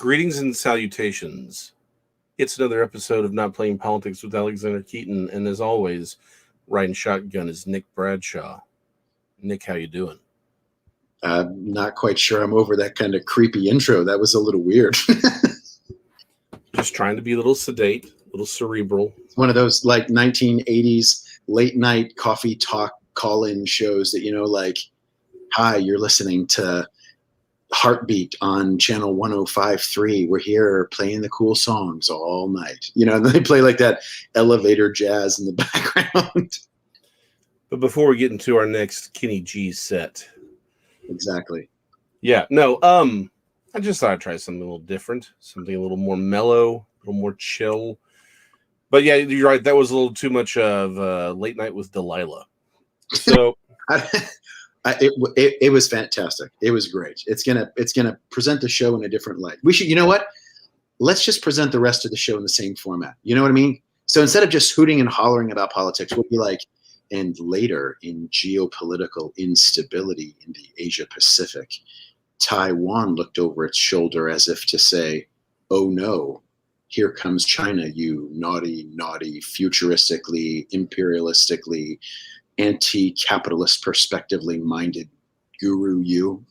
Greetings and salutations. It's another episode of Not Playing Politics with Alexander Keaton, and as always, riding shotgun is Nick Bradshaw. Nick, how you doing? I'm not quite sure I'm over that kind of creepy intro. That was a little weird. Just trying to be a little sedate, a little cerebral. It's one of those like 1980s late night coffee talk call-in shows that, like, hi, you're listening to Heartbeat on channel 105.3. We're here playing the cool songs all night. And they play like that elevator jazz in the background. But before we get into our next Kenny G set. Exactly. Yeah, no, I just thought I'd try something a little different, something a little more mellow, a little more chill. But yeah, you're right. That was a little too much of Late Night with Delilah. So it was fantastic. It was great. It's gonna present the show in a different light. We should, you know what? Let's just present the rest of the show in the same format. You know what I mean? So instead of just hooting and hollering about politics, we'll be like, and later in geopolitical instability in the Asia Pacific, Taiwan looked over its shoulder as if to say, oh no, here comes China, you naughty, futuristically, imperialistically, anti-capitalist, perspectively minded guru you.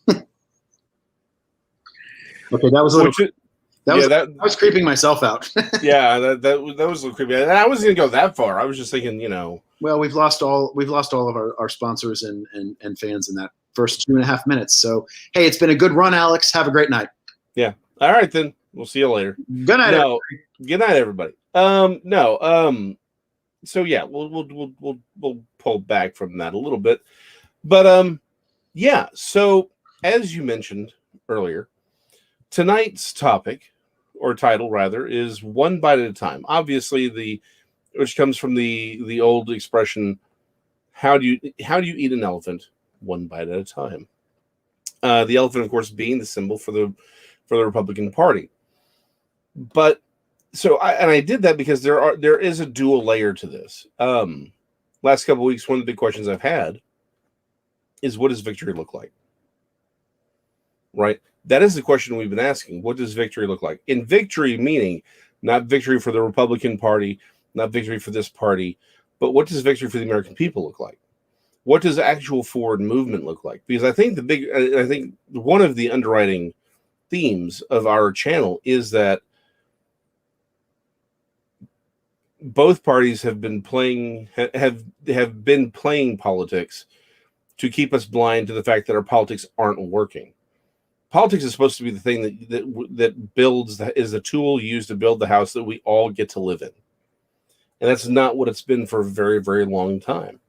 Okay, that was a little... That was creeping myself out. Yeah, that was a little creepy. And I wasn't gonna go that far. I was just thinking, Well, we've lost all of our sponsors and fans in that first 2.5 minutes. So hey, it's been a good run, Alex. Have a great night. Yeah. All right then. We'll see you later. Good night. Good night, everybody. So yeah, we'll pull back from that a little bit. But yeah, so as you mentioned earlier, tonight's topic, or title rather, is one bite at a time. Obviously, which comes from the old expression, how do you eat an elephant? One bite at a time. The elephant, of course, being the symbol for the Republican Party. But so I did that because there is a dual layer to this. Last couple of weeks, one of the big questions I've had is, what does victory look like? Right? That is the question we've been asking. What does victory look like? In victory, meaning not victory for the Republican Party, not victory for this party, but what does victory for the American people look like? What does actual forward movement look like? Because I think one of the underwriting themes of our channel is that both parties have been playing politics to keep us blind to the fact that our politics aren't working. Politics is supposed to be the thing that builds, is the tool used to build the house that we all get to live in. And that's not what it's been for a very, very long time.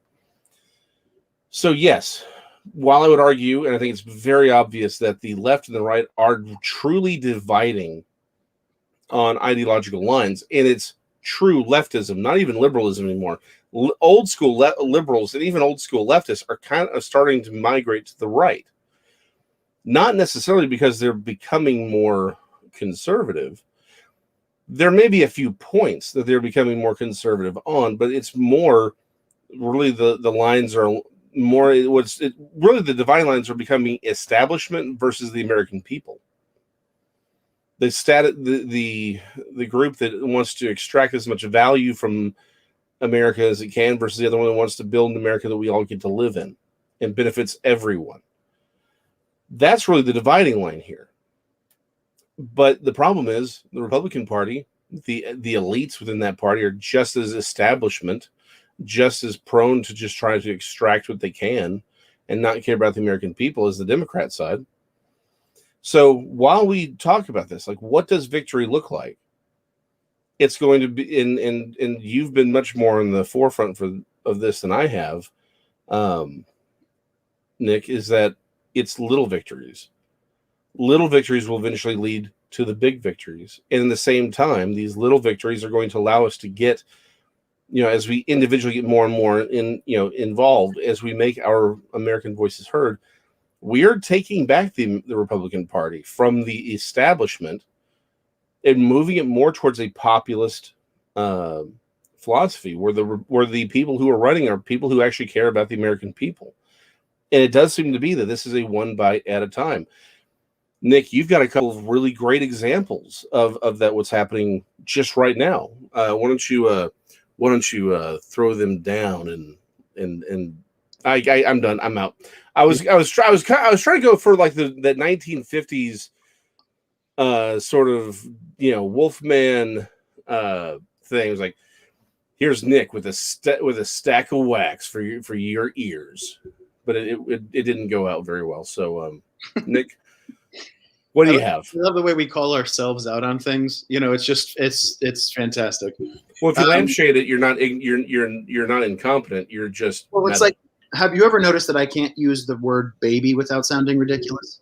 So yes, while I would argue, and I think it's very obvious that the left and the right are truly dividing on ideological lines, and it's true leftism, not even liberalism anymore. Old school liberals and even old school leftists are kind of starting to migrate to the right. Not necessarily because they're becoming more conservative. There may be a few points that they're becoming more conservative on, but it's more really the lines are more really the dividing lines are becoming establishment versus the American people. The group that wants to extract as much value from America as it can versus the other one that wants to build an America that we all get to live in and benefits everyone. That's really the dividing line here. But the problem is the Republican Party, the elites within that party are just as establishment, just as prone to just try to extract what they can and not care about the American people as the Democrat side. So while we talk about this, like, what does victory look like? It's going to be, and you've been much more in the forefront of this than I have, Nick, is that it's little victories. Little victories will eventually lead to the big victories. And in the same time, these little victories are going to allow us to get, as we individually get more and more involved, as we make our American voices heard, we are taking back the Republican Party from the establishment and moving it more towards a populist philosophy, where the people who are running are people who actually care about the American people. And it does seem to be that this is a one bite at a time. Nick, you've got a couple of really great examples of that what's happening just right now. Why don't you throw them down and I'm done. I'm out. I was trying to go for like that 1950s sort of Wolfman thing. It was like, here's Nick with a stack of wax for your ears, but it didn't go out very well. So Nick, what do you have? I love the way we call ourselves out on things. It's fantastic. Well, if you lampshade it, you're not incompetent. You're just it's like, have you ever noticed that I can't use the word baby without sounding ridiculous?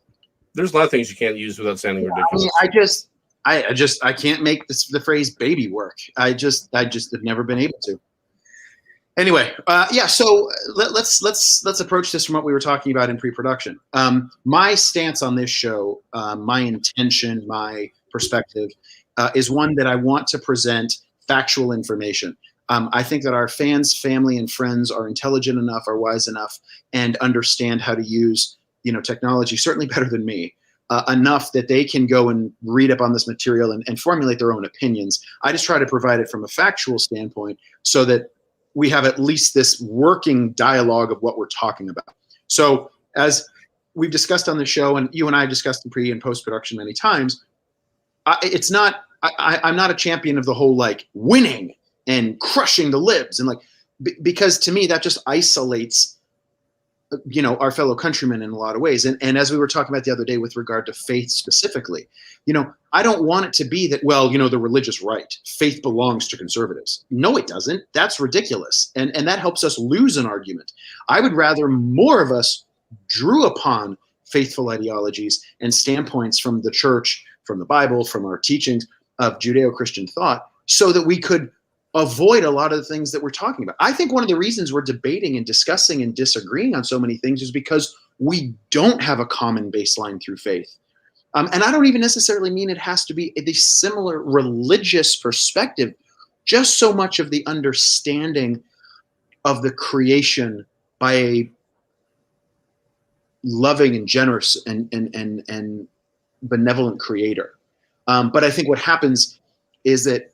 There's a lot of things you can't use without sounding ridiculous. I can't make the phrase baby work. I just have never been able to. Anyway, so let's approach this from what we were talking about in pre-production. My stance on this show, my intention, my perspective, is one that I want to present factual information. I think that our fans, family, and friends are intelligent enough, are wise enough, and understand how to use technology, certainly better than me, enough that they can go and read up on this material and formulate their own opinions. I just try to provide it from a factual standpoint so that we have at least this working dialogue of what we're talking about. So as we've discussed on the show, and you and I have discussed in pre and post-production many times, I'm not a champion of the whole like winning and crushing the libs and because to me that just isolates our fellow countrymen in a lot of ways. And as we were talking about the other day with regard to faith specifically, I don't want it to be that, the religious right, faith belongs to conservatives. No, it doesn't. That's ridiculous. And that helps us lose an argument. I would rather more of us drew upon faithful ideologies and standpoints from the church, from the Bible, from our teachings of Judeo-Christian thought, so that we could avoid a lot of the things that we're talking about. I think one of the reasons we're debating and discussing and disagreeing on so many things is because we don't have a common baseline through faith. And I don't even necessarily mean it has to be a similar religious perspective, just so much of the understanding of the creation by a loving and generous and benevolent creator. But I think what happens is that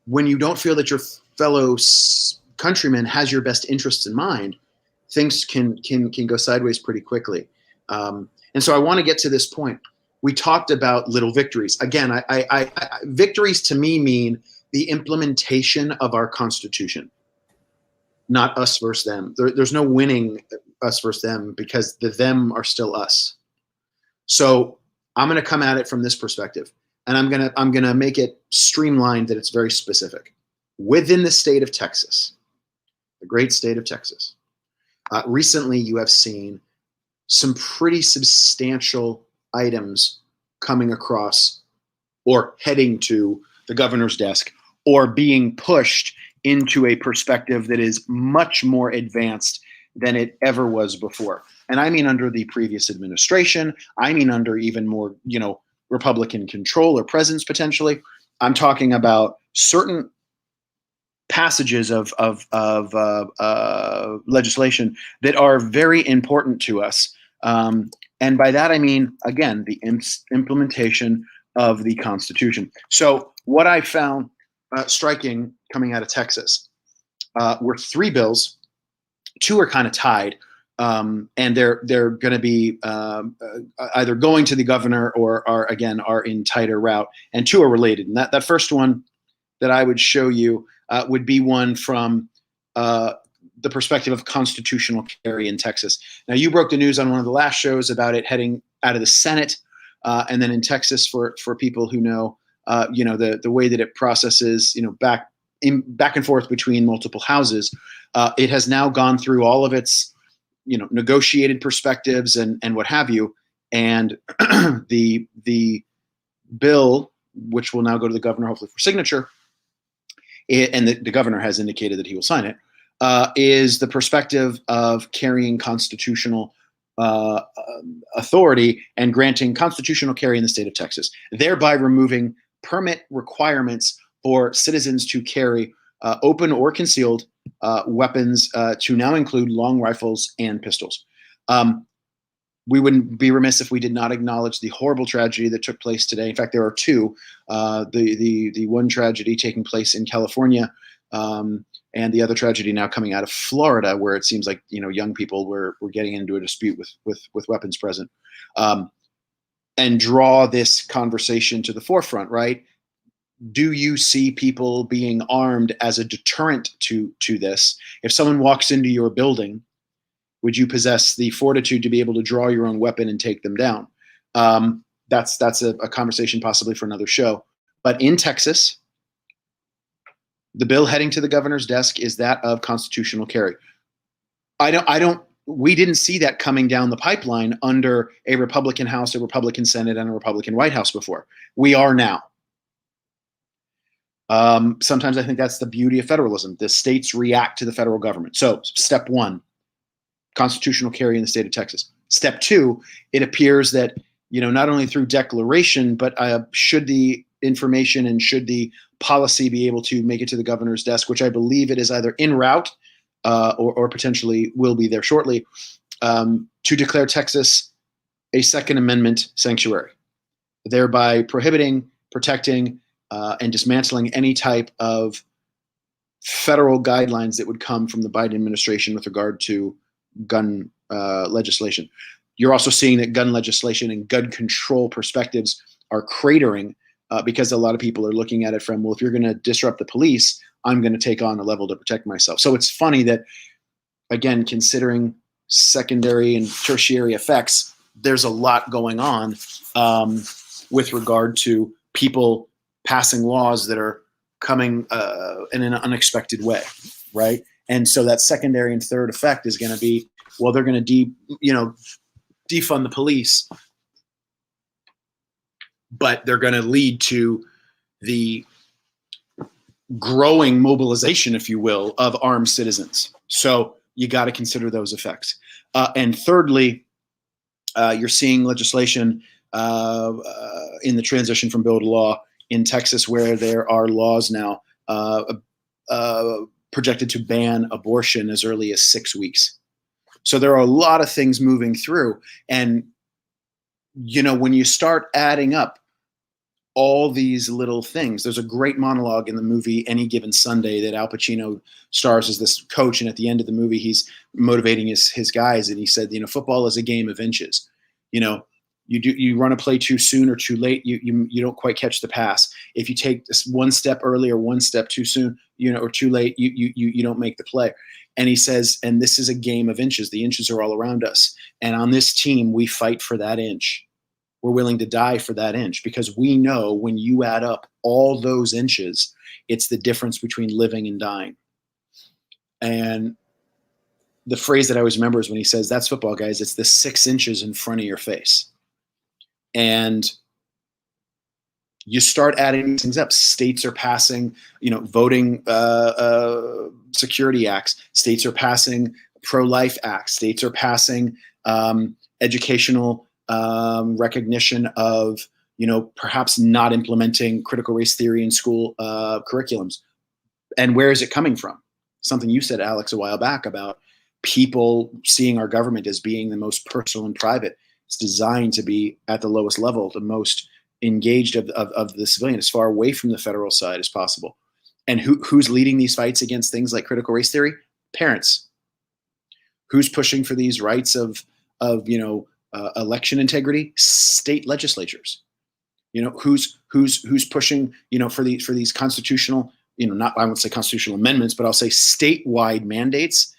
when you don't feel that your fellow countryman has your best interests in mind, things can go sideways pretty quickly. And so I want to get to this point. We talked about little victories. Again, victories to me mean the implementation of our Constitution, not us versus them. There's no winning us versus them because the them are still us. So I'm going to come at it from this perspective. And I'm gonna make it streamlined that it's very specific. Within the state of Texas, the great state of Texas, recently you have seen some pretty substantial items coming across or heading to the governor's desk or being pushed into a perspective that is much more advanced than it ever was before. And I mean under the previous administration, I mean under even more, Republican control or presence potentially. I'm talking about certain passages of legislation that are very important to us. And by that I mean, again, the implementation of the Constitution. So what I found striking coming out of Texas were 3 bills. 2 are kind of tied. And they're going to be either going to the governor or are in tighter route, and 2 are related. And that first one that I would show you would be one from the perspective of constitutional carry in Texas. Now, you broke the news on one of the last shows about it heading out of the Senate, and then in Texas for people who know, the way that it processes, back and forth between multiple houses. It has now gone through all of its negotiated perspectives and what have you. And the bill, which will now go to the governor, hopefully for signature, and the governor has indicated that he will sign it, is the perspective of carrying constitutional authority and granting constitutional carry in the state of Texas, thereby removing permit requirements for citizens to carry open or concealed weapons to now include long rifles and pistols. we wouldn't be remiss if we did not acknowledge the horrible tragedy that took place today. In fact, there are two. The one tragedy taking place in California, and the other tragedy now coming out of Florida, where it seems like young people were getting into a dispute with weapons present, and draw this conversation to the forefront. Right? Do you see people being armed as a deterrent to this? If someone walks into your building, would you possess the fortitude to be able to draw your own weapon and take them down? That's a conversation possibly for another show. But in Texas, the bill heading to the governor's desk is that of constitutional carry. We didn't see that coming down the pipeline under a Republican House, a Republican Senate, and a Republican White House before. We are now. Sometimes I think that's the beauty of federalism. The states react to the federal government. So step one, constitutional carry in the state of Texas. Step two, it appears that, not only through declaration, but should the information and should the policy be able to make it to the governor's desk, which I believe it is either en route or potentially will be there shortly, to declare Texas a Second Amendment sanctuary, thereby prohibiting, protecting, and dismantling any type of federal guidelines that would come from the Biden administration with regard to gun legislation. You're also seeing that gun legislation and gun control perspectives are cratering because a lot of people are looking at it from, well, if you're going to disrupt the police, I'm going to take on a level to protect myself. So it's funny that, again, considering secondary and tertiary effects, there's a lot going on with regard to people passing laws that are coming in an unexpected way, right? And so that secondary and third effect is going to be, well, they're going to defund the police, but they're going to lead to the growing mobilization, if you will, of armed citizens. So you got to consider those effects. And thirdly, you're seeing legislation in the transition from bill to law in Texas, where there are laws now projected to ban abortion as early as 6 weeks. So there are a lot of things moving through. And, when you start adding up all these little things, there's a great monologue in the movie Any Given Sunday that Al Pacino stars as this coach. And at the end of the movie, he's motivating his guys. And he said, football is a game of inches. You run a play too soon or too late, you don't quite catch the pass. If you take this one step early or one step too soon, or too late, you don't make the play. And he says, and this is a game of inches. The inches are all around us. And on this team, we fight for that inch. We're willing to die for that inch because we know when you add up all those inches, it's the difference between living and dying. And the phrase that I always remember is when he says, that's football, guys. It's the 6 inches in front of your face. And you start adding these things up. States are passing, voting security acts. States are passing pro-life acts. States are passing educational recognition of, perhaps not implementing critical race theory in school curriculums. And where is it coming from? Something you said, Alex, a while back about people seeing our government as being the most personal and private. It's designed to be at the lowest level, the most engaged of the civilian, as far away from the federal side as possible. And who's leading these fights against things like critical race theory? Parents. Who's pushing for these rights of election integrity? State legislatures. Who's pushing for these constitutional, not, I won't say constitutional amendments, but I'll say statewide mandates.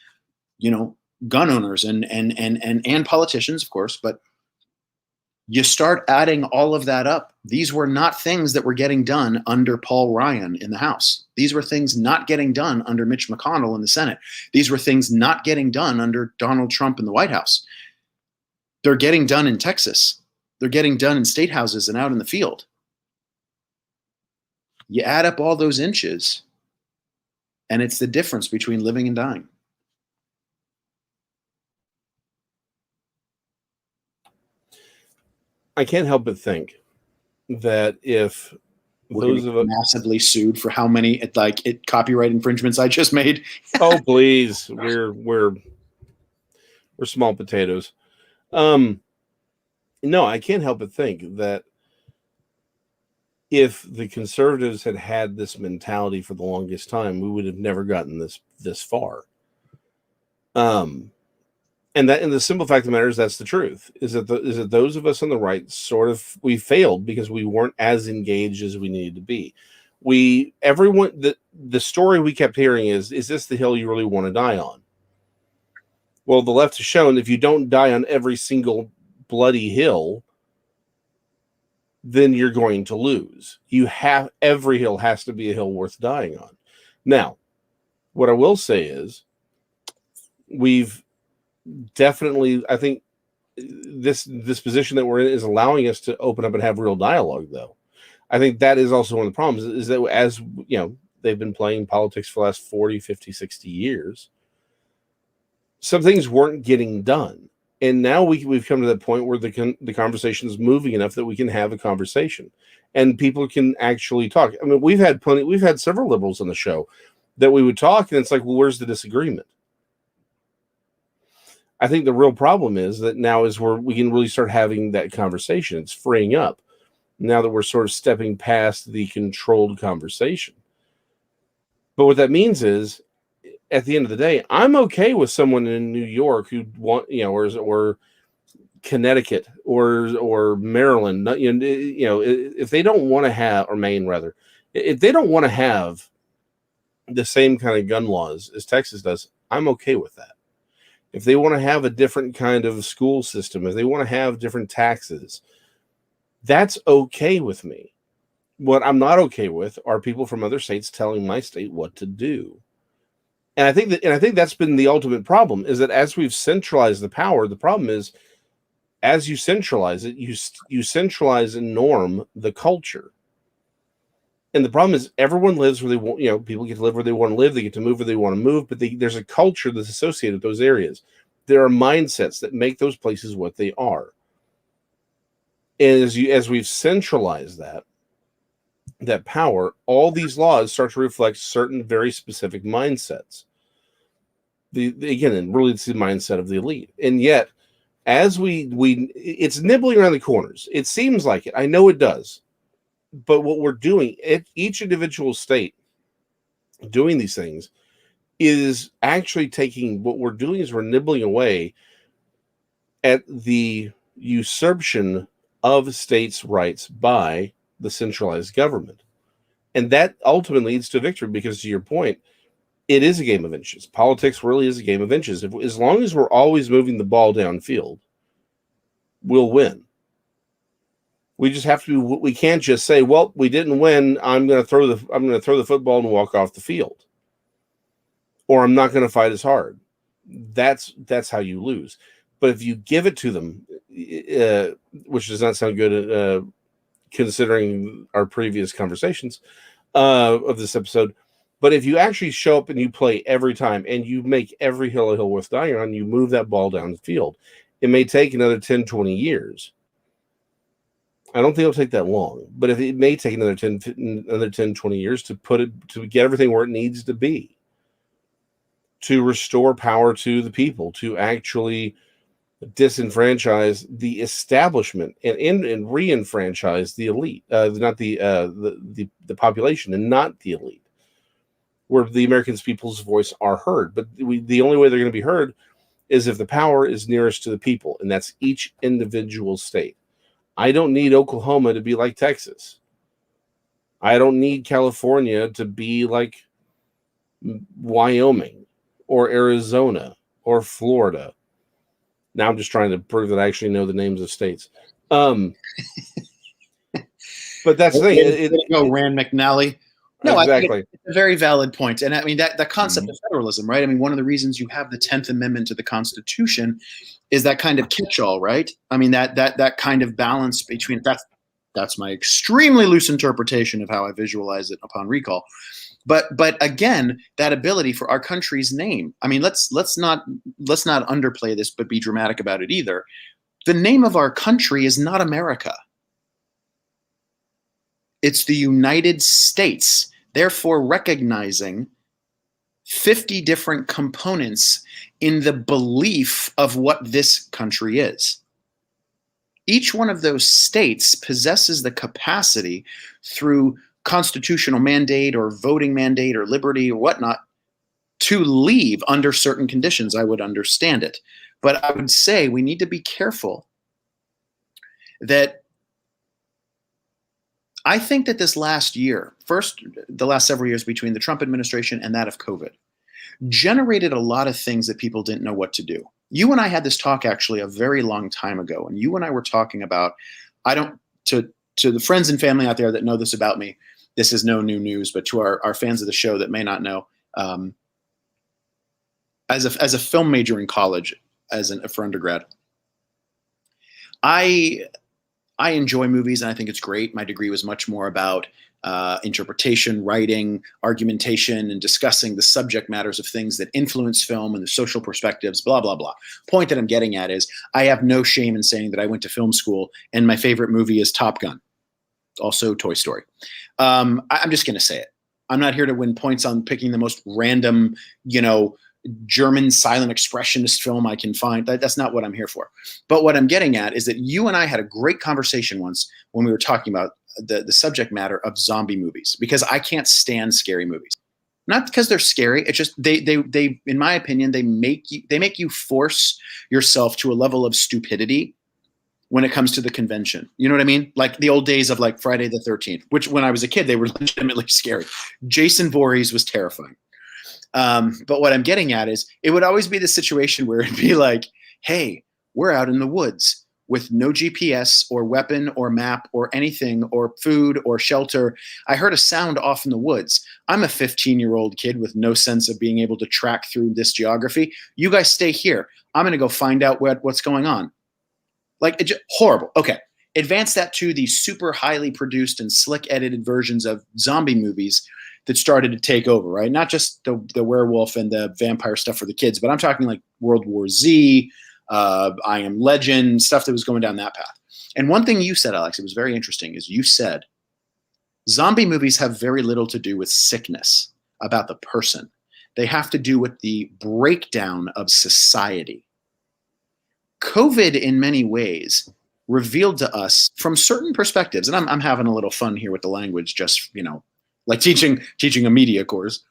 Gun owners and politicians, of course, but you start adding all of that up. These were not things that were getting done under Paul Ryan in the House. These were things not getting done under Mitch McConnell in the Senate. These were things not getting done under Donald Trump in the White House. They're getting done in Texas. They're getting done in state houses and out in the field. You add up all those inches, and it's the difference between living and dying. I can't help but think that if those of us massively sued for how many copyright infringements I just made. Oh, please. We're small potatoes. No, I can't help but think that if the conservatives had had this mentality for the longest time, we would have never gotten this far. And the simple fact of the matter is that's the truth. Is that those of us on the right sort of we failed because we weren't as engaged as we needed to be. The story we kept hearing is this the hill you really want to die on? Well, the left has shown if you don't die on every single bloody hill, then you're going to lose. Every hill has to be a hill worth dying on. Now, what I will say is we've definitely, I think this position that we're in is allowing us to open up and have real dialogue, though. I think that is also one of the problems is that as you know, they've been playing politics for the last 40, 50, 60 years. Some things weren't getting done. And now we've come to that point where the conversation is moving enough that we can have a conversation and people can actually talk. I mean, we've had several liberals on the show that we would talk and it's like, well, where's the disagreement? I think the real problem is that now is where we can really start having that conversation. It's freeing up now that we're sort of stepping past the controlled conversation. But what that means is, at the end of the day, I'm okay with someone in New York who or Connecticut or Maryland, if they don't want to have, or Maine rather, if they don't want to have the same kind of gun laws as Texas does, I'm okay with that. If they want to have a different kind of school system, if they want to have different taxes, that's okay with me. What I'm not okay with are people from other states telling my state what to do. And I think that's been the ultimate problem is that as we've centralized the power, the problem is as you centralize it, you centralize and norm the culture. And the problem is everyone lives where they want, people get to live where they want to live. They get to move where they want to move, but there's a culture that's associated with those areas. There are mindsets that make those places what they are. And as we've centralized that power, all these laws start to reflect certain very specific mindsets. Again, really it's the mindset of the elite. And yet, as it's nibbling around the corners. It seems like it. I know it does. But what we're doing, each individual state doing these things is actually taking, what we're doing is we're nibbling away at the usurpation of states' rights by the centralized government. And that ultimately leads to victory because, to your point, it is a game of inches. Politics really is a game of inches. As long as we're always moving the ball downfield, we'll win. We just have to. We can't just say, "Well, we didn't win. I'm going to throw the football and walk off the field," or "I'm not going to fight as hard." That's how you lose. But if you give it to them, which does not sound good, considering our previous conversations of this episode. But if you actually show up and you play every time and you make every hill a hill worth dying on, you move that ball down the field. It may take another 10, 20 years. I don't think it'll take that long, but if it may take another 10, 20 years to get everything where it needs to be, to restore power to the people, to actually disenfranchise the establishment and re-enfranchise the elite, not the population and not the elite, where the American people's voice are heard. But the only way they're going to be heard is if the power is nearest to the people, and that's each individual state. I don't need Oklahoma to be like Texas. I don't need California to be like Wyoming or Arizona or Florida. Now I'm just trying to prove that I actually know the names of states. But that's the thing. Rand McNally. No, exactly. I think it's a very valid point. And I mean, that concept of federalism, right? I mean, one of the reasons you have the 10th Amendment to the Constitution is that kind of catch-all, right? I mean, that kind of balance between that's my extremely loose interpretation of how I visualize it upon recall. But again, that ability for our country's name. I mean, let's not underplay this, but be dramatic about it either. The name of our country is not America. It's the United States. Therefore, recognizing 50 different components in the belief of what this country is. each one of those states possesses the capacity through constitutional mandate or voting mandate or liberty or whatnot to leave under certain conditions. I would understand it. But I would say we need to be careful that I think that this last year, first, the last several years between the Trump administration and that of COVID, generated a lot of things that people didn't know what to do. You and I had this talk actually a very long time ago, and you and I were talking about, to the friends and family out there that know this about me, this is no new news, but to our fans of the show that may not know, as a film major in college, for undergrad, I enjoy movies and I think it's great. My degree was much more about interpretation, writing, argumentation, and discussing the subject matters of things that influence film and the social perspectives, blah, blah, blah. Point that I'm getting at is I have no shame in saying that I went to film school and my favorite movie is Top Gun, also Toy Story. I'm just going to say it. I'm not here to win points on picking the most random, German silent expressionist film I can find. That's not what I'm here for. But what I'm getting at is that you and I had a great conversation once when we were talking about the subject matter of zombie movies, because I can't stand scary movies. Not because they're scary. It's just they in my opinion, they make you force yourself to a level of stupidity when it comes to the convention. You know what I mean? Like the old days of like Friday the 13th, which when I was a kid, they were legitimately scary. Jason Voorhees was terrifying. But what I'm getting at is it would always be the situation where it'd be like, hey, we're out in the woods with no GPS or weapon or map or anything or food or shelter. I heard a sound off in the woods. I'm a 15-year-old kid with no sense of being able to track through this geography. You guys stay here. I'm going to go find out what's going on. Like, horrible. Okay. Advance that to the super highly produced and slick edited versions of zombie movies that started to take over, right? Not just the werewolf and the vampire stuff for the kids, but I'm talking like World War Z, I Am Legend, stuff that was going down that path. And one thing you said, Alex, it was very interesting, is you said zombie movies have very little to do with sickness about the person. They have to do with the breakdown of society. COVID, in many ways, revealed to us from certain perspectives, and I'm having a little fun here with the language, just, like teaching a media course,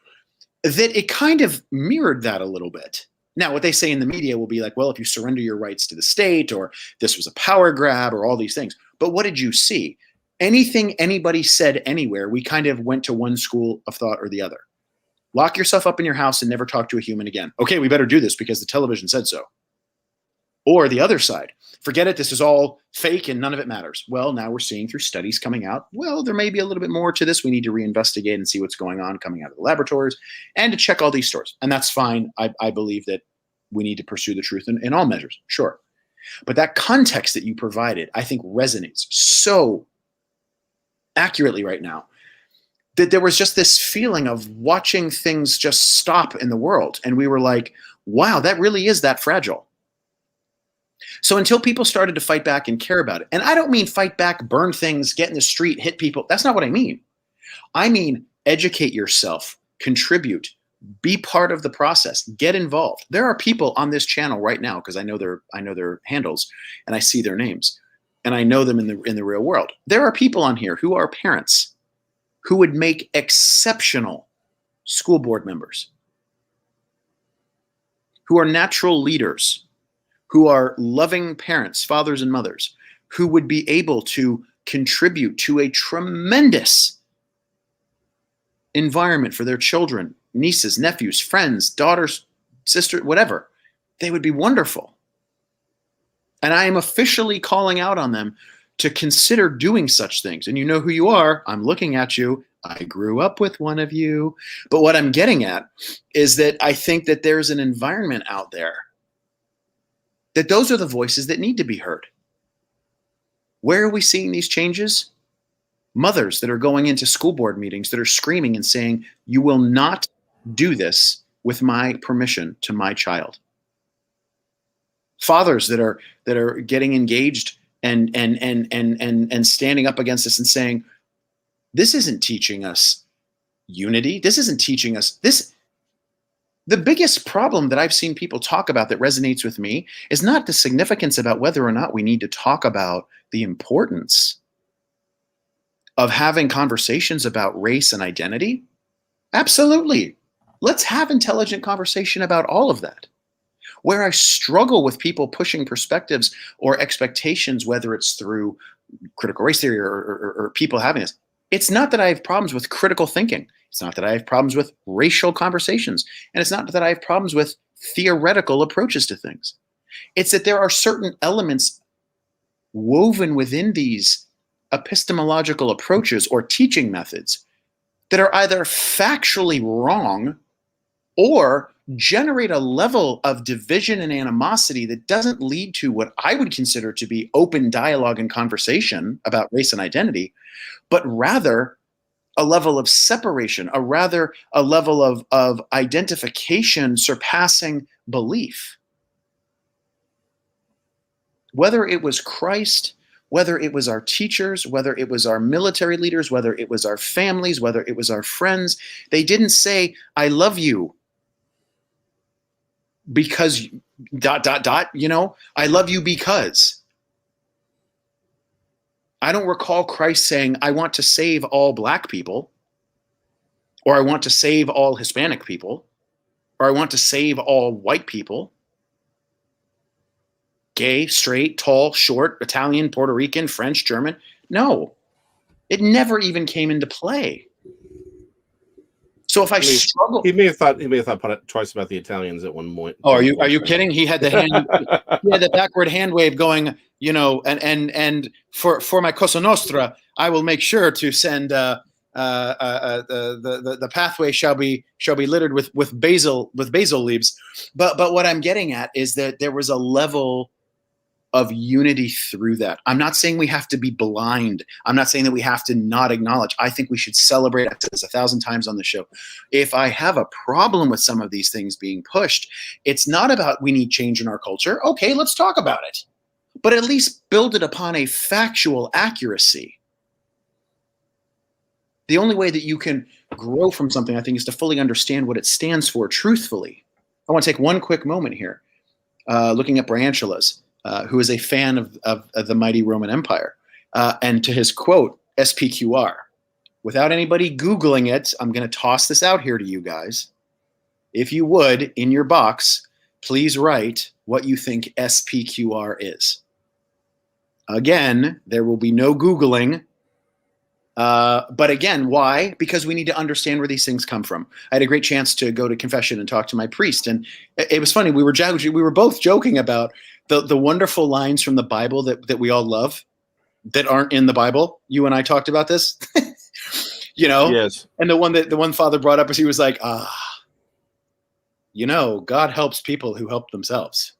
that it kind of mirrored that a little bit. Now, what they say in the media will be like, well, if you surrender your rights to the state, or this was a power grab, or all these things. But what did you see? Anything anybody said anywhere, we kind of went to one school of thought or the other. Lock yourself up in your house and never talk to a human again. Okay, we better do this because the television said so. Or the other side, forget it, this is all fake and none of it matters. Well, now we're seeing through studies coming out, well, there may be a little bit more to this. We need to reinvestigate and see what's going on coming out of the laboratories and to check all these stories. And that's fine. I believe that we need to pursue the truth in all measures, sure. But that context that you provided, I think resonates so accurately right now, that there was just this feeling of watching things just stop in the world. And we were like, wow, that really is that fragile. So until people started to fight back and care about it, and I don't mean fight back, burn things, get in the street, hit people. That's not what I mean. I mean, educate yourself, contribute, be part of the process, get involved. There are people on this channel right now, because I know their handles and I see their names and I know them in the real world. There are people on here who are parents who would make exceptional school board members, who are natural leaders, who are loving parents, fathers and mothers, who would be able to contribute to a tremendous environment for their children, nieces, nephews, friends, daughters, sisters, whatever. They would be wonderful. And I am officially calling out on them to consider doing such things. And you know who you are. I'm looking at you. I grew up with one of you. But what I'm getting at is that I think that there's an environment out there that those are the voices that need to be heard. Where are we seeing these changes? Mothers that are going into school board meetings that are screaming and saying, you will not do this with my permission to my child. Fathers that are getting engaged and standing up against this and saying, this isn't teaching us unity. This isn't teaching us this. The biggest problem that I've seen people talk about that resonates with me is not the significance about whether or not we need to talk about the importance of having conversations about race and identity. Absolutely. Let's have intelligent conversation about all of that. Where I struggle with people pushing perspectives or expectations, whether it's through critical race theory or people having this, it's not that I have problems with critical thinking. It's not that I have problems with racial conversations. And it's not that I have problems with theoretical approaches to things. It's that there are certain elements woven within these epistemological approaches or teaching methods that are either factually wrong or generate a level of division and animosity that doesn't lead to what I would consider to be open dialogue and conversation about race and identity, but rather a level of separation, a level of identification surpassing belief. Whether it was Christ, whether it was our teachers, whether it was our military leaders, whether it was our families, whether it was our friends, they didn't say, I love you because ... I love you because. I don't recall Christ saying, I want to save all black people, or I want to save all Hispanic people, or I want to save all white people. Gay, straight, tall, short, Italian, Puerto Rican, French, German. No, it never even came into play. So if I struggle, he may have thought twice about the Italians at one point. Oh, are you kidding? He had the hand, he had the backward hand wave going, and for my Cosa Nostra, I will make sure to send the pathway shall be littered with basil leaves. But what I'm getting at is that there was a level of unity through that. I'm not saying we have to be blind. I'm not saying that we have to not acknowledge. I think we should celebrate. I've said this 1,000 times on the show. If I have a problem with some of these things being pushed, it's not about we need change in our culture. Okay, let's talk about it. But at least build it upon a factual accuracy. The only way that you can grow from something, I think, is to fully understand what it stands for truthfully. I want to take one quick moment here, looking at Bryanchulas, who is a fan of the mighty Roman Empire. And to his quote, SPQR. Without anybody Googling it, I'm going to toss this out here to you guys. If you would, in your box, please write what you think SPQR is. Again, there will be no Googling. But again, why? Because we need to understand where these things come from. I had a great chance to go to confession and talk to my priest. And it was funny. We were both joking about the wonderful lines from the Bible that we all love that aren't in the Bible. You and I talked about this, Yes. And the one father brought up is he was like, God helps people who help themselves.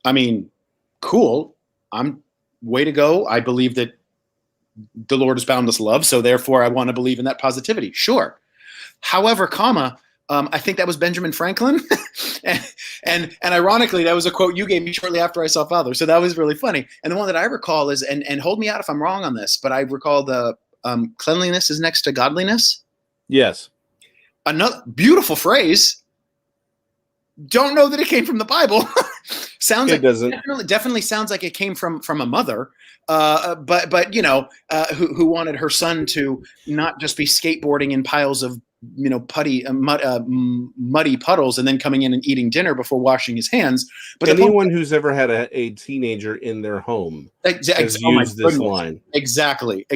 I mean, cool. Way to go. I believe that the Lord is boundless love, so therefore I want to believe in that positivity. Sure. However, I think that was Benjamin Franklin. and ironically, that was a quote you gave me shortly after I saw Father. So that was really funny. And the one that I recall is, and hold me out if I'm wrong on this, but I recall the cleanliness is next to godliness. Yes. Another beautiful phrase. Don't know that it came from the Bible. Sounds it like doesn't. Definitely sounds like it came from a mother, but who wanted her son to not just be skateboarding in piles of muddy puddles and then coming in and eating dinner before washing his hands. But anyone who's ever had a teenager in their home has used this line. Exactly.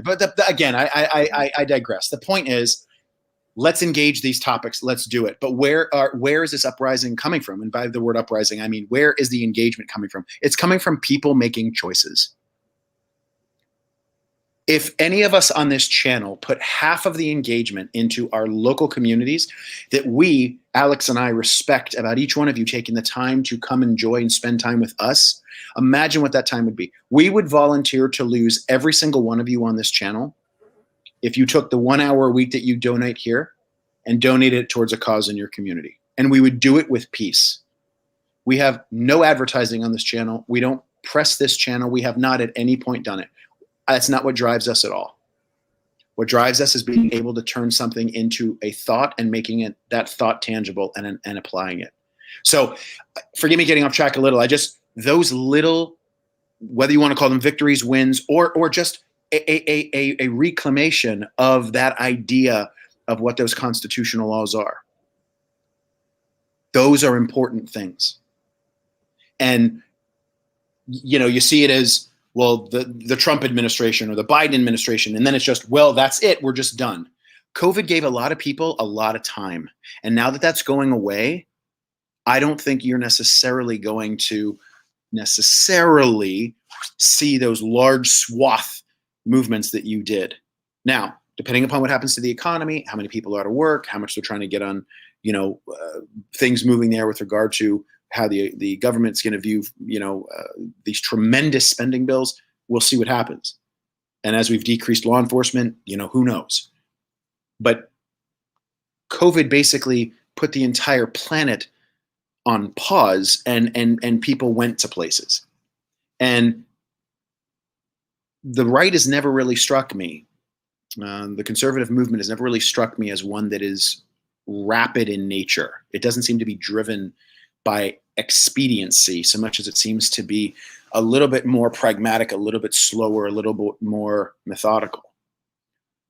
But again, I digress. The point is, let's engage these topics. Let's do it. But where is this uprising coming from? And by the word uprising, I mean, where is the engagement coming from? It's coming from people making choices. If any of us on this channel put half of the engagement into our local communities that we, Alex and I, respect about each one of you taking the time to come enjoy and spend time with us, imagine what that time would be. We would volunteer to lose every single one of you on this channel if you took the 1 hour a week that you donate here and donate it towards a cause in your community. And we would do it with peace. We have no advertising on this channel. We don't press this channel. We have not at any point done it. That's not what drives us at all. What drives us is being able to turn something into a thought and making that thought tangible and applying it. So forgive me getting off track a little. Those little, whether you want to call them victories, wins, or just a reclamation of that idea of what those constitutional laws are. Those are important things. And, you see it as, well, the Trump administration or the Biden administration, and then it's just, well, that's it. We're just done. COVID gave a lot of people a lot of time. And now that that's going away, I don't think you're necessarily going to see those large swath movements that you did. Now, depending upon what happens to the economy, how many people are out of work, how much they're trying to get on, things moving there with regard to how the government's going to view, these tremendous spending bills, we'll see what happens. And as we've decreased law enforcement, who knows? But COVID basically put the entire planet on pause, and people went to places. And the right has never really struck me. The conservative movement has never really struck me as one that is rapid in nature. It doesn't seem to be driven by expediency so much as it seems to be a little bit more pragmatic, a little bit slower, a little bit more methodical.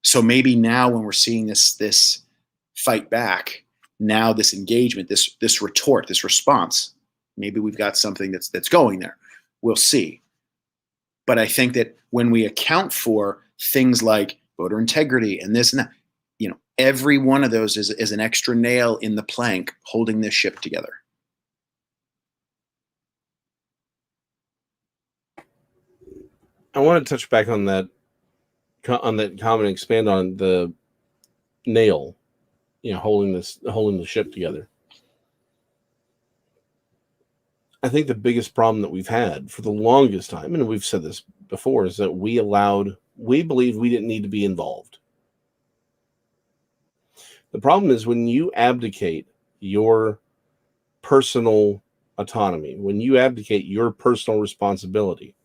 So maybe now when we're seeing this fight back, now this engagement, this retort, this response, maybe we've got something that's going there. We'll see. But I think that when we account for things like voter integrity and this and that, every one of those is an extra nail in the plank holding this ship together. I want to touch back on that comment and expand on the nail, holding the ship together. I think the biggest problem that we've had for the longest time, and we've said this before, is that we believed we didn't need to be involved. The problem is when you abdicate your personal autonomy, when you abdicate your personal responsibility,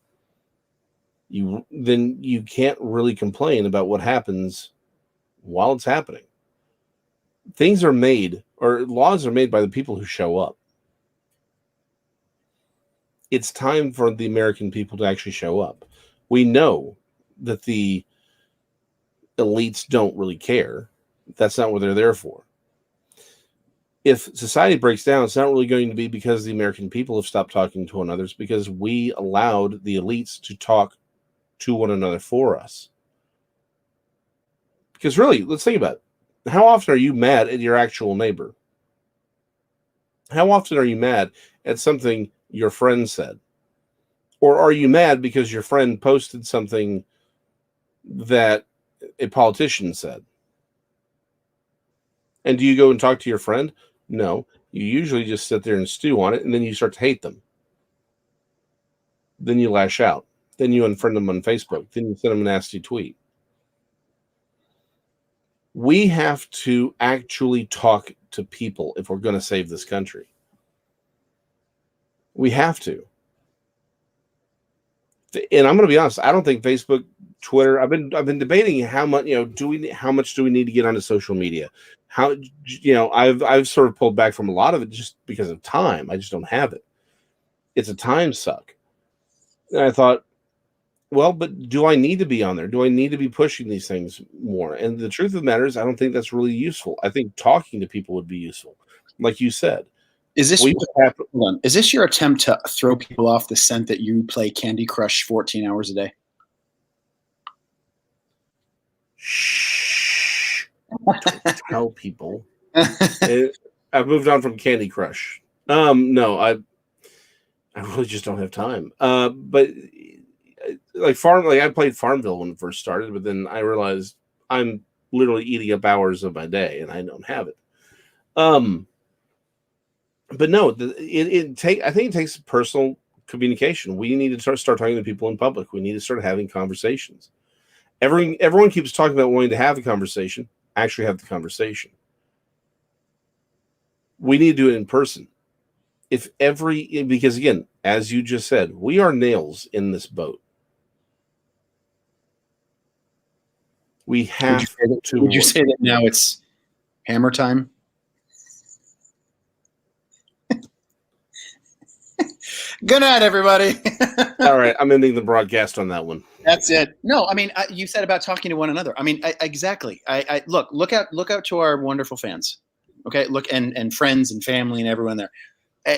then you can't really complain about what happens while it's happening. Things are made, or laws are made by the people who show up. It's time for the American people to actually show up. We know that the elites don't really care. That's not what they're there for. If society breaks down, it's not really going to be because the American people have stopped talking to one another. It's because we allowed the elites to talk to one another for us. Because really, let's think about it. How often are you mad at your actual neighbor? How often are you mad at something your friend said? Or are you mad because your friend posted something that a politician said? And do you go and talk to your friend? No. You usually just sit there and stew on it, and then you start to hate them. Then you lash out. Then you unfriend them on Facebook. Then you send them a nasty tweet. We have to actually talk to people if we're going to save this country. We have to. And I'm going to be honest, I don't think Facebook, Twitter, I've been debating how much, how much do we need to get onto social media? I've sort of pulled back from a lot of it just because of time. I just don't have it. It's a time suck. And I thought, well, but do I need to be on there? Do I need to be pushing these things more? And the truth of the matter is, I don't think that's really useful. I think talking to people would be useful. Like you said. Is this your attempt to throw people off the scent that you play Candy Crush 14 hours a day? Shh. Tell people. I've moved on from Candy Crush. No, I really just don't have time. But I played Farmville when it first started, but then I realized I'm literally eating up hours of my day, and I don't have it. But no, I think it takes personal communication. We need to start talking to people in public. We need to start having conversations. Everyone keeps talking about wanting to have a conversation. Actually have the conversation. We need to do it in person. Because again, as you just said, we are nails in this boat. We have to. Would you say that now it's hammer time? Good night, everybody. All right, I'm ending the broadcast on that one. That's it. No, I mean, you said about talking to one another. I mean, exactly. I look out to our wonderful fans. Okay, look and friends and family and everyone there,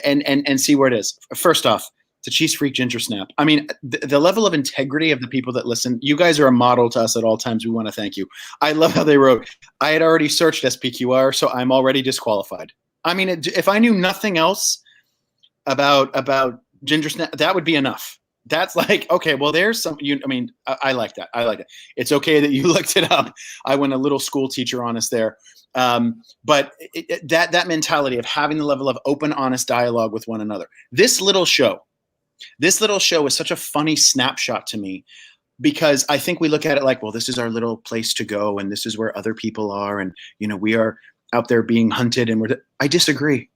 and see where it is. First off, to Cheese Freak Ginger Snap. I mean, the level of integrity of the people that listen. You guys are a model to us at all times. We want to thank you. I love how they wrote. I had already searched SPQR, so I'm already disqualified. I mean, if I knew nothing else about Ginger Snap, that would be enough. That's like, okay, well, there's some, I like that. I like it. It's okay that you looked it up. I went a little school teacher on us there. But that mentality of having the level of open, honest dialogue with one another. This little show is such a funny snapshot to me, because I think we look at it like, well, this is our little place to go, and this is where other people are, and we are out there being hunted, and I disagree.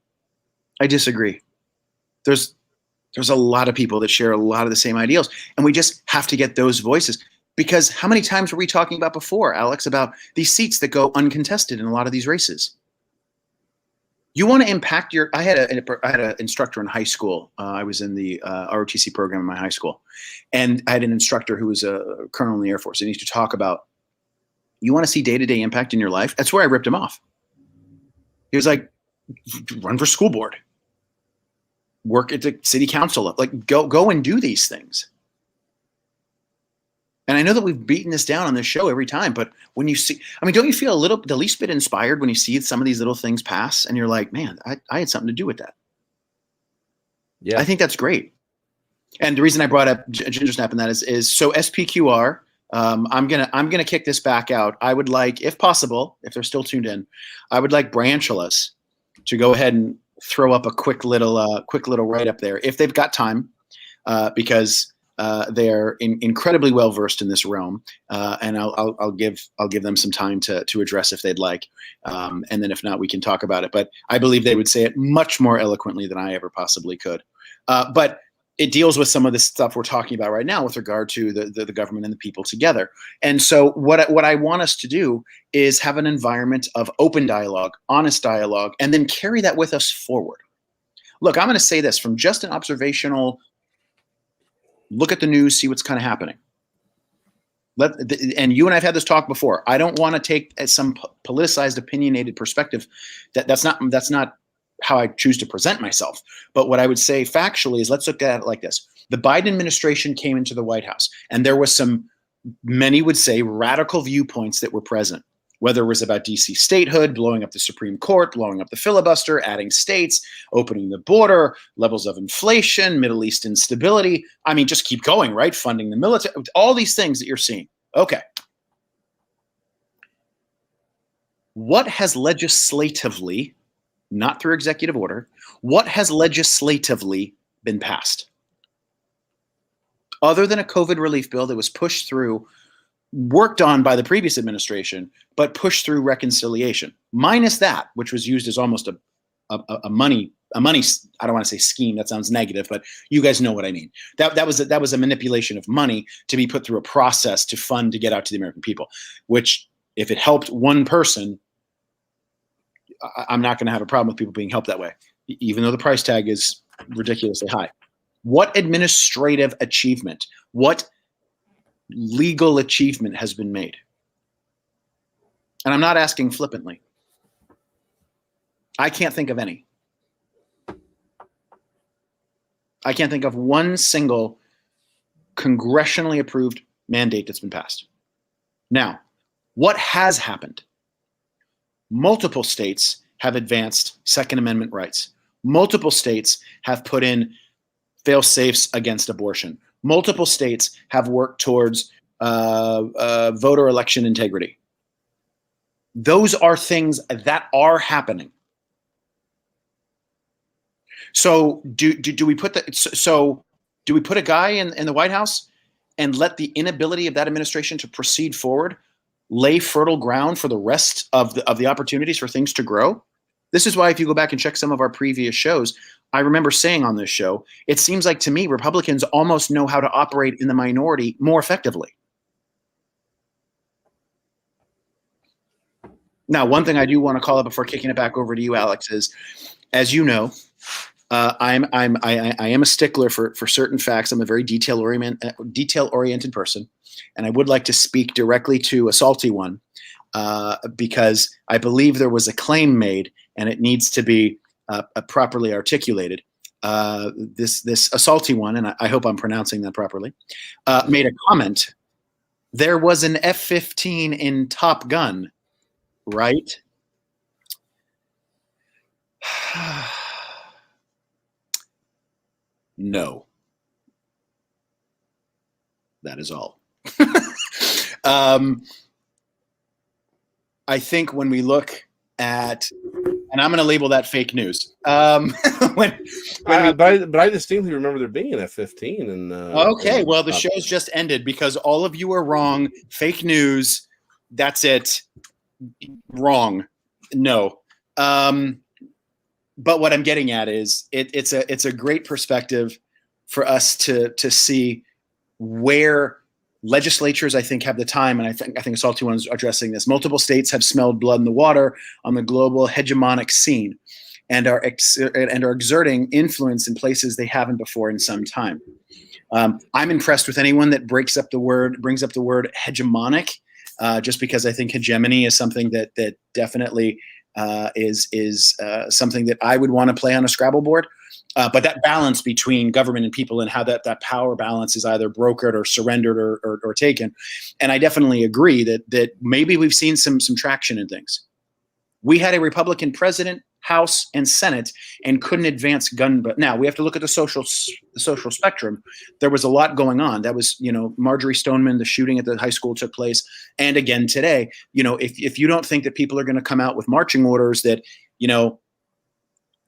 There's a lot of people that share a lot of the same ideals, and we just have to get those voices. Because how many times were we talking about before, Alex, about these seats that go uncontested in a lot of these races? You want to impact I had an instructor in high school. I was in the ROTC program in my high school, and I had an instructor who was a colonel in the Air Force, and he used to talk about, you want to see day-to-day impact in your life? That's where I ripped him off. He was like, run for school board. Work at the city council, like go and do these things. And I know that we've beaten this down on this show every time, but when you see, don't you feel the least bit inspired when you see some of these little things pass, and you're like, man, I had something to do with that. Yeah, I think that's great. And the reason I brought up Ginger Snap and that is so SPQR. I'm gonna kick this back out. I would like, if possible, if they're still tuned in, I would like Branchulus to go ahead and throw up a quick little write up there if they've got time, because they're incredibly well versed in this realm, and I'll give them some time to address if they'd like, and then if not, we can talk about it. But I believe they would say it much more eloquently than I ever possibly could. But it deals with some of the stuff we're talking about right now with regard to the government and the people together. And so what I want us to do is have an environment of open dialogue, honest dialogue, and then carry that with us forward. Look, I'm going to say this from just an observational look at the news, see what's kind of happening. And you and I've had this talk before. I don't want to take some politicized, opinionated perspective. That's not how I choose to present myself. But what I would say factually is, let's look at it like this. The Biden administration came into the White House, and there was many would say, radical viewpoints that were present, whether it was about DC statehood, blowing up the Supreme Court, blowing up the filibuster, adding states, opening the border, levels of inflation, Middle East instability. Just keep going, right? Funding the military, all these things that you're seeing. Okay. What has legislatively, not through executive order, what has legislatively been passed? Other than a COVID relief bill that was pushed through, worked on by the previous administration, but pushed through reconciliation, minus that, which was used as almost a money, I don't want to say scheme, that sounds negative, but you guys know what I mean. That was a manipulation of money to be put through a process to fund to get out to the American people, which if it helped one person, I'm not going to have a problem with people being helped that way, even though the price tag is ridiculously high. What administrative achievement, what legal achievement has been made? And I'm not asking flippantly. I can't think of any. I can't think of one single congressionally approved mandate that's been passed. Now, what has happened? Multiple states have advanced Second Amendment rights. Multiple states have put in fail-safes against abortion. Multiple states have worked towards voter election integrity. Those are things that are happening. So do we put do we put a guy in the White House and let the inability of that administration to proceed forward lay fertile ground for the rest of the opportunities for things to grow? This is why, if you go back and check some of our previous shows, I remember saying on this show, it seems like to me Republicans almost know how to operate in the minority more effectively. Now, one thing I do want to call out before kicking it back over to you, Alex, is, as you know, I am a stickler for certain facts. I'm a very detail oriented person, and I would like to speak directly to a salty one because I believe there was a claim made, and it needs to be properly articulated. This salty one, and I hope I'm pronouncing that properly, made a comment. There was an F-15 in Top Gun, right? No. That is all. I think when we look at, and I'm going to label that fake news. But I distinctly remember there being an F-15. And okay, well, the show's just ended because all of you are wrong. Fake news. That's it. Wrong. No. But what I'm getting at is it's a great perspective for us to see where legislatures, I think, have the time, and I think Salty One's addressing this. Multiple states have smelled blood in the water on the global hegemonic scene, and are exerting influence in places they haven't before in some time. I'm impressed with anyone that brings up the word hegemonic, just because I think hegemony is something that definitely is something that I would want to play on a Scrabble board. But that balance between government and people, and how that power balance is either brokered or surrendered or taken. And I definitely agree that maybe we've seen some traction in things. We had a Republican president, House, and Senate, and couldn't advance gun. But now we have to look at the social spectrum. There was a lot going on. That was, Marjorie Stoneman, the shooting at the high school took place. And again today, if you don't think that people are going to come out with marching orders that,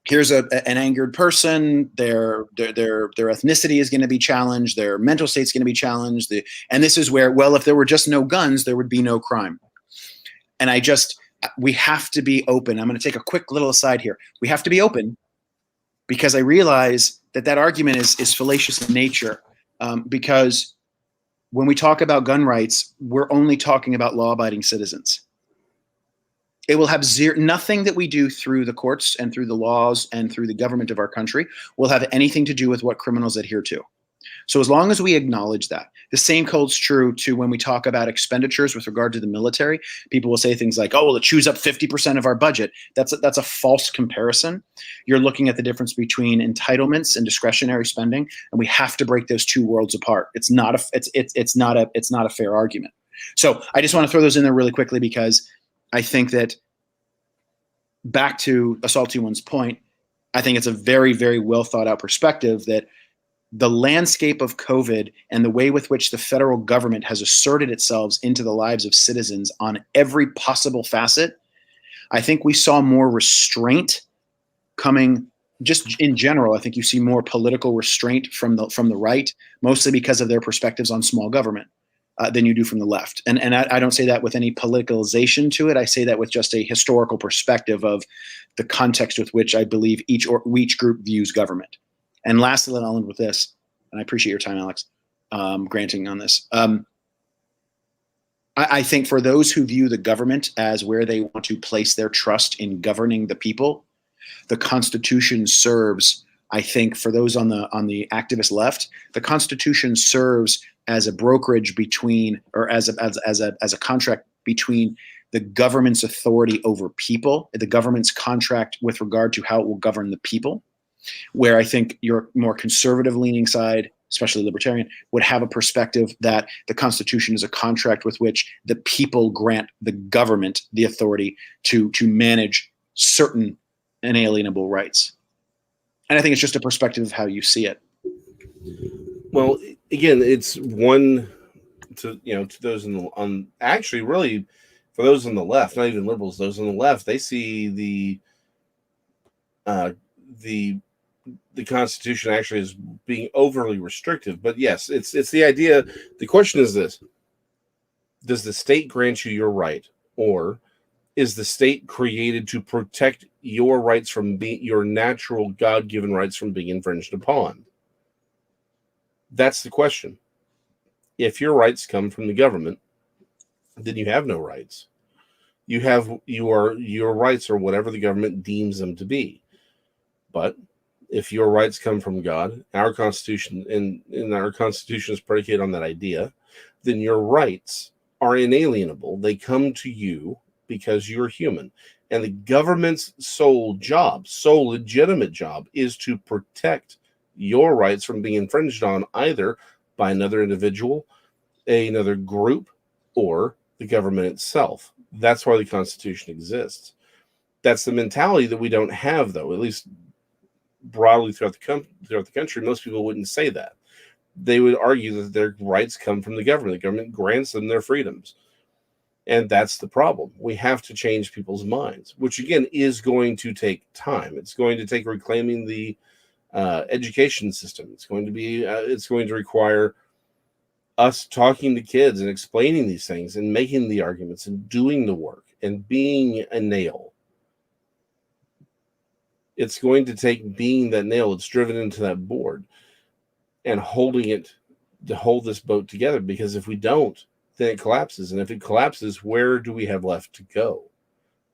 here's an angered person, their ethnicity is going to be challenged, their mental state's going to be challenged. And this is where, well, if there were just no guns, there would be no crime. And we have to be open. I'm going to take a quick little aside here. We have to be open because I realize that argument is fallacious in nature, because when we talk about gun rights, we're only talking about law-abiding citizens. It will have nothing that we do through the courts and through the laws and through the government of our country will have anything to do with what criminals adhere to. So as long as we acknowledge that, the same holds true to when we talk about expenditures with regard to the military. People will say things like, oh, well, it chews up 50% of our budget. That's a false comparison. You're looking at the difference between entitlements and discretionary spending, and we have to break those two worlds apart. It's not a fair argument. So I just want to throw those in there really quickly because I think that, back to a Salty One's point, I think it's a very, very well thought out perspective that the landscape of COVID and the way with which the federal government has asserted itself into the lives of citizens on every possible facet, I think we saw more restraint coming. Just in general, I think you see more political restraint from the right, mostly because of their perspectives on small government. Than you do from the left. And I don't say that with any politicalization to it. I say that with just a historical perspective of the context with which I believe each group views government. And lastly, I'll end with this, and I appreciate your time, Alex, granting on this. I think for those who view the government as where they want to place their trust in governing the people, the Constitution serves, I think, for those on the activist left, the Constitution serves as a brokerage between, or as a contract between the government's authority over people, the government's contract with regard to how it will govern the people, where I think your more conservative leaning side, especially libertarian, would have a perspective that the Constitution is a contract with which the people grant the government the authority to manage certain inalienable rights. And I think it's just a perspective of how you see it. Well, again, it's one to those actually really for those on the left, not even liberals, those on the left, they see the Constitution actually as being overly restrictive. But yes, it's the idea. The question is this: does the state grant you your right, or is the state created to protect your rights from your natural God-given rights from being infringed upon? That's the question. If your rights come from the government, then you have no rights. your rights are whatever the government deems them to be. But if your rights come from God, our Constitution and our Constitution is predicated on that idea, then your rights are inalienable. They come to you because you're human. And the government's sole legitimate job, is to protect your rights from being infringed on either by another individual, another group, or the government itself. That's why the Constitution exists. That's the mentality that we don't have, though, at least broadly throughout the country. Most people wouldn't say that. They would argue that their rights come from the government. The government grants them their freedoms. And that's the problem. We have to change people's minds, which again is going to take time. It's going to take reclaiming the education system. It's going to require us talking to kids and explaining these things and making the arguments and doing the work and being a nail. It's going to take being that nail that's driven into that board and holding it to hold this boat together, because if we don't, then it collapses. And if it collapses, where do we have left to go?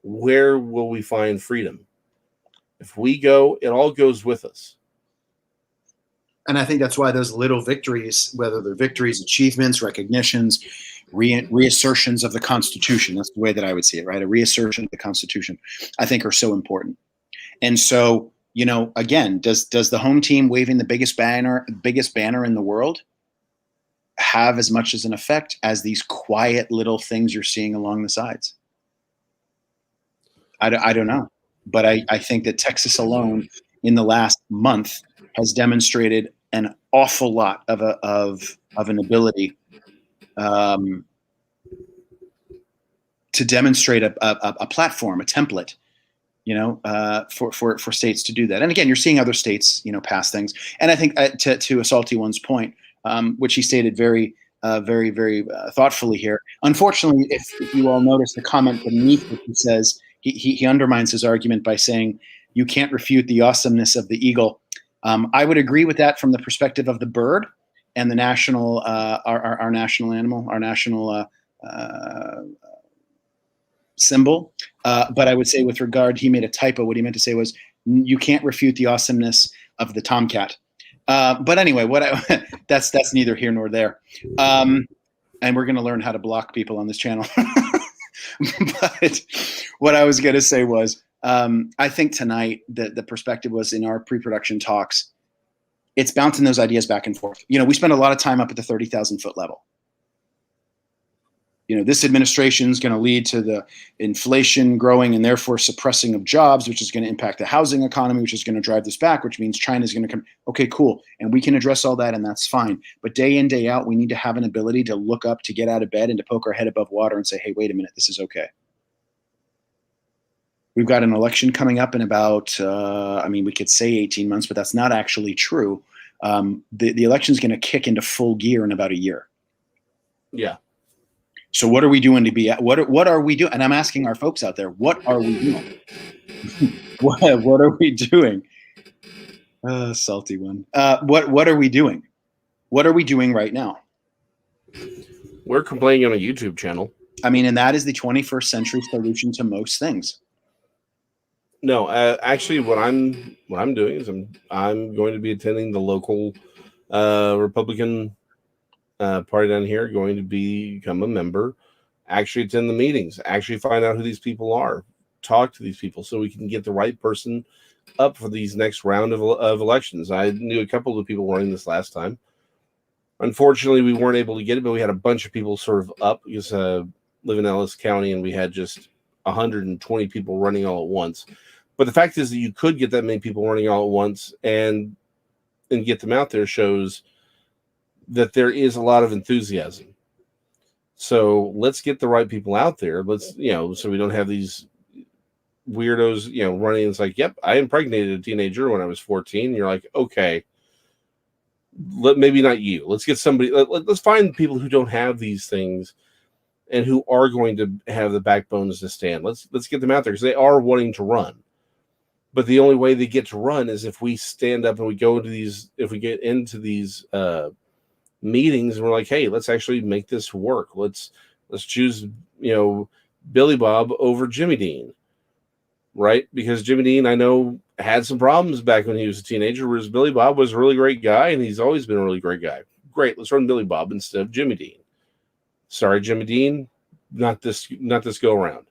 Where will we find freedom? If we go, it all goes with us. And I think that's why those little victories, whether they're victories, achievements, recognitions, reassertions of the Constitution, that's the way that I would see it, right? A reassertion of the Constitution, I think, are so important. And so, again, does the home team waving the biggest banner in the world have as much as an effect as these quiet little things you're seeing along the sides? I don't know. But I think that Texas alone in the last month has demonstrated an awful lot of an ability to demonstrate a platform, a template, for states to do that. And again, you're seeing other states, pass things. And I think to a Salty One's point, which he stated very, very thoughtfully here. Unfortunately, if you all notice the comment beneath it, he says he undermines his argument by saying you can't refute the awesomeness of the eagle. I would agree with that from the perspective of the bird and the national, our national animal, our national symbol. But I would say with regard, he made a typo. What he meant to say was you can't refute the awesomeness of the tomcat. But anyway, that's neither here nor there. And we're going to learn how to block people on this channel. But what I was going to say was, I think tonight the perspective was in our pre-production talks, it's bouncing those ideas back and forth. We spend a lot of time up at the 30,000 foot level. This administration is going to lead to the inflation growing and therefore suppressing of jobs, which is going to impact the housing economy, which is going to drive this back, which means China's going to come. Okay, cool. And we can address all that, and that's fine. But day in, day out, we need to have an ability to look up, to get out of bed, and to poke our head above water and say, hey, wait a minute, this is okay. We've got an election coming up in about, we could say 18 months, but that's not actually true. The election is going to kick into full gear in about a year. Yeah. So what are we doing to be? What are we doing? And I'm asking our folks out there, what are we doing? what are we doing? Salty one. What are we doing? What are we doing right now? We're complaining on a YouTube channel. And that is the 21st century solution to most things. No, actually, what I'm doing is I'm going to be attending the local Republican party down here. Going to become a member, actually attend the meetings, actually find out who these people are, talk to these people, so we can get the right person up for these next round of elections. I knew a couple of people running this last time. Unfortunately, we weren't able to get it, but we had a bunch of people sort of up because live in Ellis County, and we had just 120 people running all at once. But the fact is that you could get that many people running all at once and get them out there shows that there is a lot of enthusiasm. So let's get the right people out there. Let's, so we don't have these weirdos, running. It's like, yep, I impregnated a teenager when I was 14. And you're like, okay, maybe not you. Let's get somebody, let's find people who don't have these things and who are going to have the backbones to stand. Let's get them out there because they are wanting to run. But the only way they get to run is if we stand up and we go into these, if we get into these meetings and we're like, hey, let's actually make this work. Let's choose, Billy Bob over Jimmy Dean, right? Because Jimmy Dean, I know, had some problems back when he was a teenager, whereas Billy Bob was a really great guy, and he's always been a really great guy. Great, let's run Billy Bob instead of Jimmy Dean. Sorry, Jimmy Dean, not this go around.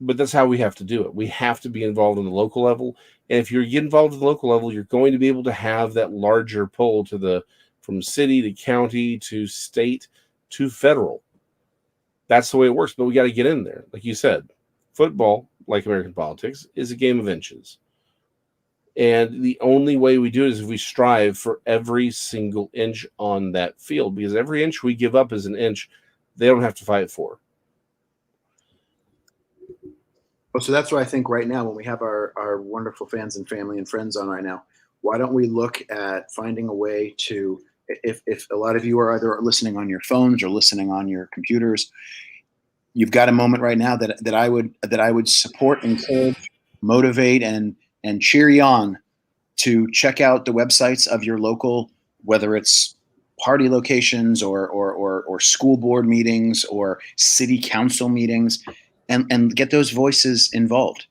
But that's how we have to do it. We have to be involved in the local level, and if you get involved at the local level, you're going to be able to have that larger pull from city to county to state to federal. That's the way it works. But we got to get in there, like you said. Football, like American politics, is a game of inches. And the only way we do it is if we strive for every single inch on that field, because every inch we give up is an inch they don't have to fight for. So that's why I think right now, when we have our wonderful fans and family and friends on right now, why don't we look at finding a way to, if a lot of you are either listening on your phones or listening on your computers, you've got a moment right now that I would support, encourage, motivate, and cheer you on to check out the websites of your local, whether it's party locations or school board meetings or city council meetings, and get those voices involved.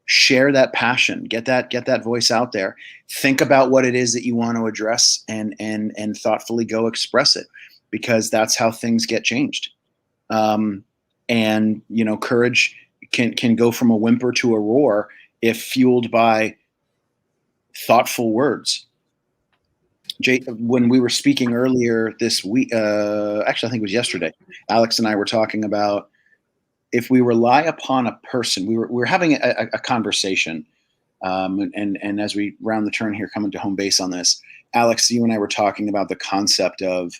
Share that passion, get that voice out there. Think about what it is that you want to address and thoughtfully go express it, because that's how things get changed. And courage can go from a whimper to a roar if fueled by thoughtful words. Jay, when we were speaking earlier this week, actually I think it was yesterday, Alex and I were talking about, if we rely upon a person, we were having a conversation, and as we round the turn here, coming to home base on this, Alex, you and I were talking about the concept of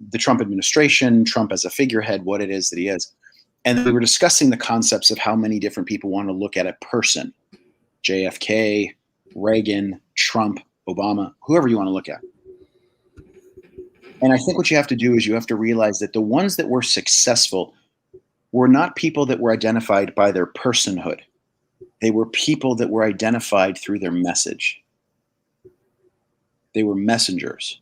the Trump administration, Trump as a figurehead, what it is that he is. And we were discussing the concepts of how many different people want to look at a person: JFK, Reagan, Trump, Obama, whoever you want to look at. And I think what you have to do is you have to realize that the ones that were successful were not people that were identified by their personhood. They were people that were identified through their message. They were messengers.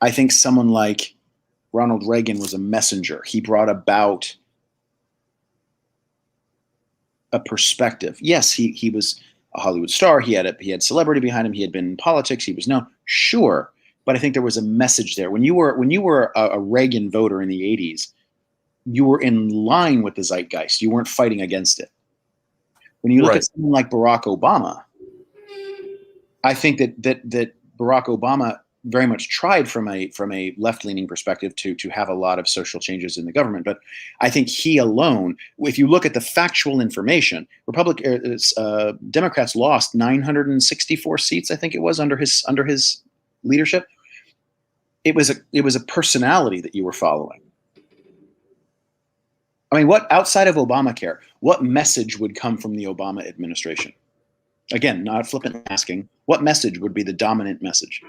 I think someone like Ronald Reagan was a messenger. He brought about a perspective. Yes, he was a Hollywood star. He had celebrity behind him. He had been in politics. He was known. Sure. But I think there was a message there. When you were a Reagan voter in the 80s, you were in line with the zeitgeist. You weren't fighting against it. When you look at someone like Barack Obama, I think that Barack Obama very much tried from a left-leaning perspective to have a lot of social changes in the government. But I think he alone, if you look at the factual information, Democrats lost 964 seats, I think it was, under his leadership. It was a personality that you were following. I mean, what outside of Obamacare, what message would come from the Obama administration? Again, not flippantly asking, what message would be the dominant message?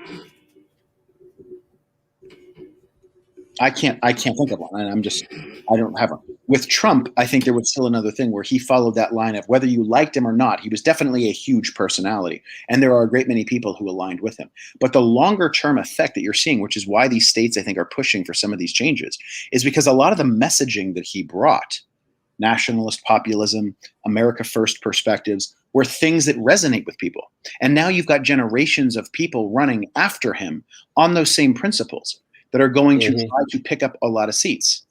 I can't think of one. I don't have one. With Trump, I think there was still another thing where he followed that line of whether you liked him or not. He was definitely a huge personality, and there are a great many people who aligned with him. But the longer term effect that you're seeing, which is why these states, I think, are pushing for some of these changes, is because a lot of the messaging that he brought, nationalist populism, America First perspectives, were things that resonate with people. And now you've got generations of people running after him on those same principles that are going to try to pick up a lot of seats.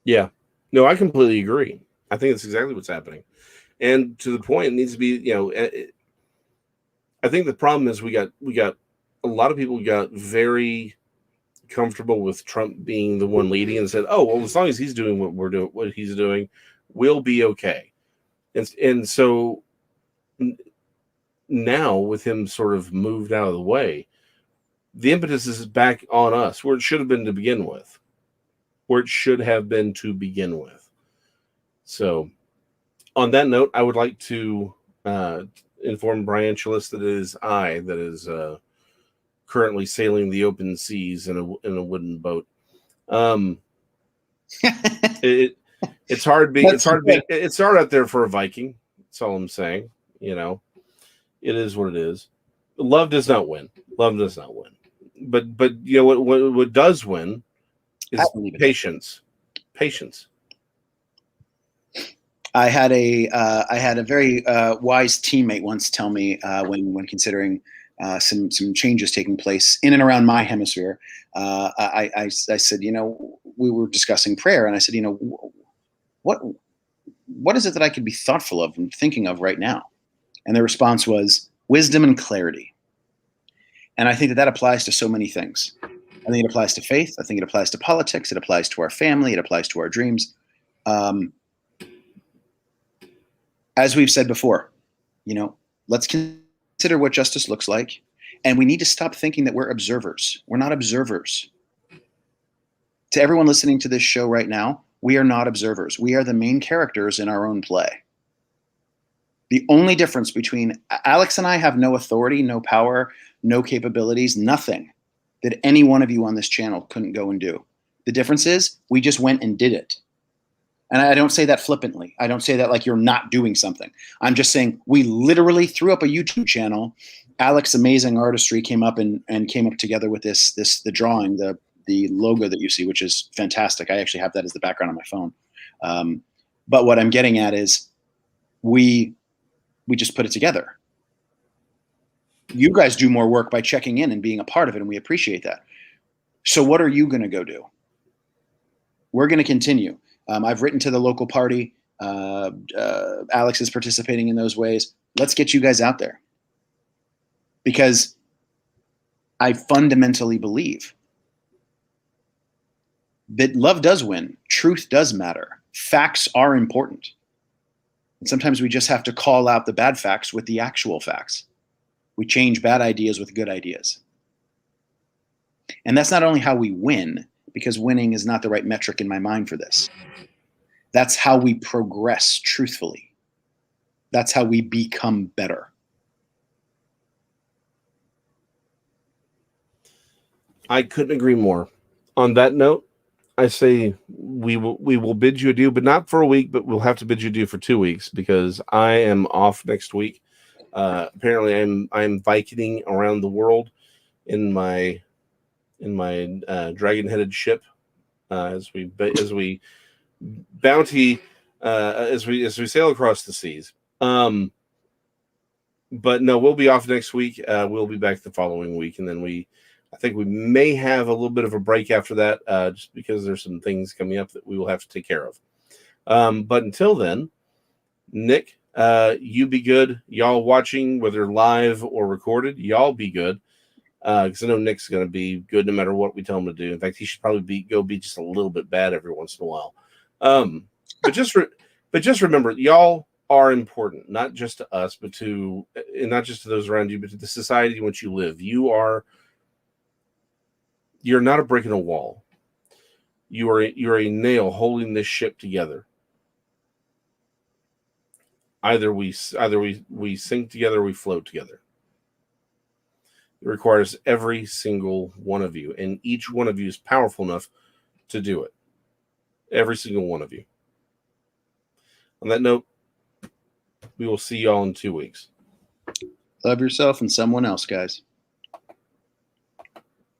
Yeah. No, I completely agree. I think that's exactly what's happening. And to the point, it needs to be, I think the problem is we got a lot of people got very comfortable with Trump being the one leading and said, oh, well, as long as he's doing what he's doing, we'll be okay. And so now with him sort of moved out of the way, the impetus is back on us where it should have been to begin with. So on that note, I would like to inform Brian Chalice that it is I that is currently sailing the open seas in a wooden boat. It's hard out there for a Viking. That's all I'm saying. It is what it is. Love does not win. but you know what does win is patience. Patience. I had a very wise teammate once tell me when considering some changes taking place in and around my hemisphere. I said, we were discussing prayer, and I said, what is it that I could be thoughtful of and thinking of right now? And the response was wisdom and clarity. And I think that applies to so many things. I think it applies to faith. I think it applies to politics. It applies to our family. It applies to our dreams. As we've said before, let's consider what justice looks like. And we need to stop thinking that we're observers. We're not observers. To everyone listening to this show right now, we are not observers. We are the main characters in our own play. The only difference between Alex and I have no authority, no power, no capabilities, nothing that any one of you on this channel couldn't go and do. The difference is we just went and did it. And I don't say that flippantly. I don't say that like you're not doing something. I'm just saying we literally threw up a YouTube channel. Alex's amazing artistry came up and came up together with the drawing, the logo that you see, which is fantastic. I actually have that as the background on my phone. But what I'm getting at is we just put it together. You guys do more work by checking in and being a part of it, and we appreciate that. So what are you going to go do? We're going to continue. I've written to the local party. Alex is participating in those ways. Let's get you guys out there. Because I fundamentally believe that love does win. Truth does matter. Facts are important. And sometimes we just have to call out the bad facts with the actual facts. We change bad ideas with good ideas. And that's not only how we win, because winning is not the right metric in my mind for this. That's how we progress truthfully. That's how we become better. I couldn't agree more. On that note, I say we will bid you adieu, but not for a week, but we'll have to bid you adieu for 2 weeks because I am off next week. Apparently I'm Viking around the world in my dragon-headed ship as we bounty as we sail across the seas. But no, we'll be off next week. We'll be back the following week, and then I think we may have a little bit of a break after that, just because there's some things coming up that we will have to take care of. But until then, Nick, you be good. Y'all watching, whether live or recorded, y'all be good. Because I know Nick's going to be good no matter what we tell him to do. In fact, he should probably be just a little bit bad every once in a while. But just remember, y'all are important, not just to us, but not just to those around you, but to the society in which you live. You're not a brick in a wall. You're a nail holding this ship together. Either we sink together, or we float together. It requires every single one of you, and each one of you is powerful enough to do it. Every single one of you. On that note, we will see y'all in 2 weeks. Love yourself and someone else, guys.